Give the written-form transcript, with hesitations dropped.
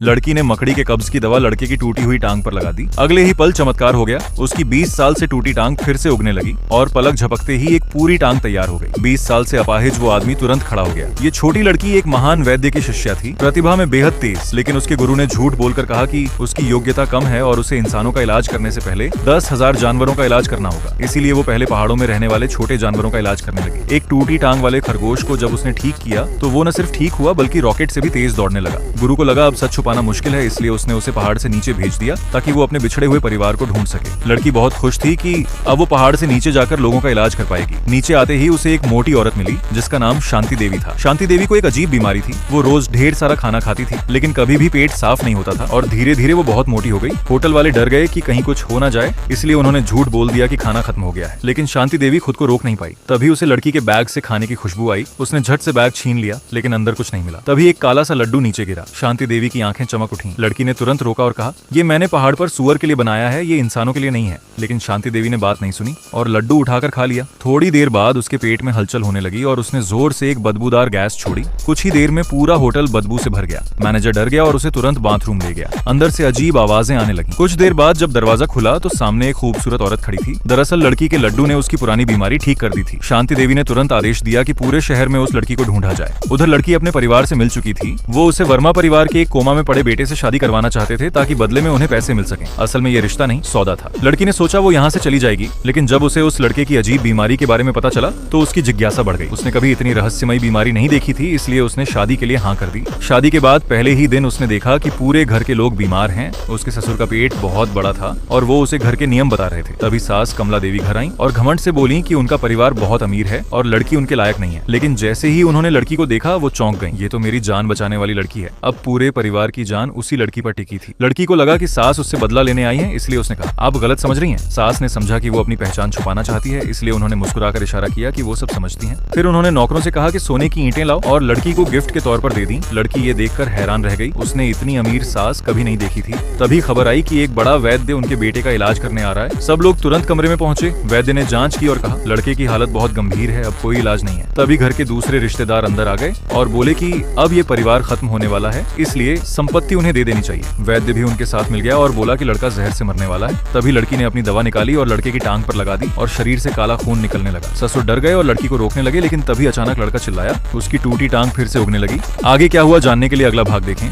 लड़की ने मकड़ी के कब्ज की दवा लड़के की टूटी हुई टांग पर लगा दी। अगले ही पल चमत्कार हो गया। उसकी 20 साल से टूटी टांग फिर से उगने लगी और पलक झपकते ही एक पूरी टांग तैयार हो गई। 20 साल से अपाहिज वो आदमी तुरंत खड़ा हो गया। ये छोटी लड़की एक महान वैद्य की शिष्या थी, प्रतिभा में बेहद तेज, लेकिन उसके गुरु ने झूठ बोलकर कहा कि उसकी योग्यता कम है और उसे इंसानों का इलाज करने से पहले 10,000 जानवरों का इलाज करना होगा। इसीलिए वो पहले पहाड़ों में रहने वाले छोटे जानवरों का इलाज करने लगी। एक टूटी टांग वाले खरगोश को जब उसने ठीक किया तो वो न सिर्फ ठीक हुआ बल्कि रॉकेट से भी तेज दौड़ने लगा। गुरु को लगा अब सच छुपाना मुश्किल है, इसलिए उसने उसे पहाड़ से नीचे भेज दिया ताकि वो अपने बिछड़े हुए परिवार को ढूंढ सके। लड़की बहुत खुश थी कि अब वो पहाड़ से नीचे जाकर लोगों का इलाज कर पाएगी। नीचे आते ही उसे एक मोटी औरत मिली जिसका नाम शांति देवी था। शांति देवी को एक अजीब बीमारी थी। वो रोज ढेर सारा खाना खाती थी लेकिन कभी भी पेट साफ नहीं होता था और धीरे धीरे वो बहुत मोटी हो गई। होटल वाले डर गए कि कहीं कुछ हो ना जाए, इसलिए उन्होंने झूठ बोल दिया कि खाना खत्म हो गया है। लेकिन शांति देवी खुद को रोक नहीं पाई। तभी उसे लड़की के बैग से खाने की खुशबू आई। उसने झट से बैग छीन लिया लेकिन अंदर कुछ नहीं मिला। तभी एक काला सा लड्डू नीचे गिरा। शांति देवी की आंखें चमक उठी। लड़की ने तुरंत रोका और कहा, ये मैंने पहाड़ पर सुअर के लिए बनाया है, ये इंसानों के लिए नहीं है। लेकिन शांति देवी ने बात नहीं सुनी और लड्डू उठाकर खा लिया। थोड़ी देर बाद उसके पेट में हलचल होने लगी और उसने जोर से एक बदबूदार गैस छोड़ी। कुछ ही देर में पूरा होटल बदबू से भर गया। मैनेजर डर गया और उसे तुरंत बाथरूम ले गया। अंदर से अजीब आवाजें आने लगी। कुछ देर बाद जब दरवाजा खुला तो सामने एक खूबसूरत औरत खड़ी थी। दरअसल लड़की के लड्डू ने उसकी पुरानी बीमारी ठीक कर दी थी। शांति देवी ने तुरंत आदेश दिया कि पूरे शहर में उस लड़की को ढूंढा जाए। उधर लड़की अपने परिवार से मिल चुकी थी। वो उसे वर्मा परिवार के एक कोमा में पड़े बेटे से शादी करवाना चाहते थे ताकि बदले में उन्हें पैसे मिल सकें। असल में ये रिश्ता नहीं, सौदा था। लड़की ने सोचा वो यहाँ से चली जाएगी, लेकिन जब उसे उस लड़के की अजीब बीमारी के बारे में पता चला तो उसकी जिज्ञासा बढ़ गई। उसने कभी इतनी रहस्यमयी बीमारी नहीं देखी थी, इसलिए उसने शादी के लिए हाँ कर दी। शादी के बाद पहले ही दिन उसने देखा कि पूरे घर के लोग बीमार हैं। उसके ससुर का पेट बहुत बड़ा था और वो उसे घर के नियम बता रहे थे। तभी सास कमला देवी घर आई और घमंड से बोली कि उनका परिवार बहुत अमीर है और लड़की उनके लायक नहीं है। लेकिन जैसे ही उन्होंने लड़की को देखा वो चौंक गई। ये तो मेरी जान बचाने वाली लड़की है। अब पूरे परिवार की जान उसी लड़की पर टिकी थी। लड़की को लगा कि सास उससे बदला लेने आई है, इसलिए उसने कहा, आप गलत समझ रही हैं। सास ने समझा कि वो अपनी पहचान छुपाना चाहती है, इसलिए उन्होंने मुस्कुराकर इशारा किया कि वो सब समझती हैं। फिर उन्होंने नौकरों से कहा कि सोने की ईंटें लाओ और लड़की को गिफ्ट के तौर पर दे दी। लड़की ये देखकर हैरान रह गई। उसने इतनी अमीर सास कभी नहीं देखी थी। तभी खबर आई कि एक बड़ा वैद्य उनके बेटे का इलाज करने आ रहा है। सब लोग तुरंत कमरे में पहुंचे। वैद्य ने जांच की और कहा, लड़के की हालत बहुत गंभीर है, अब कोई इलाज नहीं है। तभी घर के दूसरे रिश्तेदार अंदर आ गए और बोले कि अब ये परिवार खत्म होने वाला है, इसलिए संपत्ति उन्हें दे देनी चाहिए। वैद्य भी उनके साथ मिल गया और बोला कि लड़का जहर से मरने वाला है। तभी लड़की ने अपनी दवा निकाली और लड़के की टांग पर लगा दी और शरीर से काला खून निकलने लगा। ससुर डर गए और लड़की को रोकने लगे, लेकिन तभी अचानक लड़का चिल्लाया। उसकी टूटी टांग फिर से उगने लगी। आगे क्या हुआ जानने के लिए अगला भाग देखें।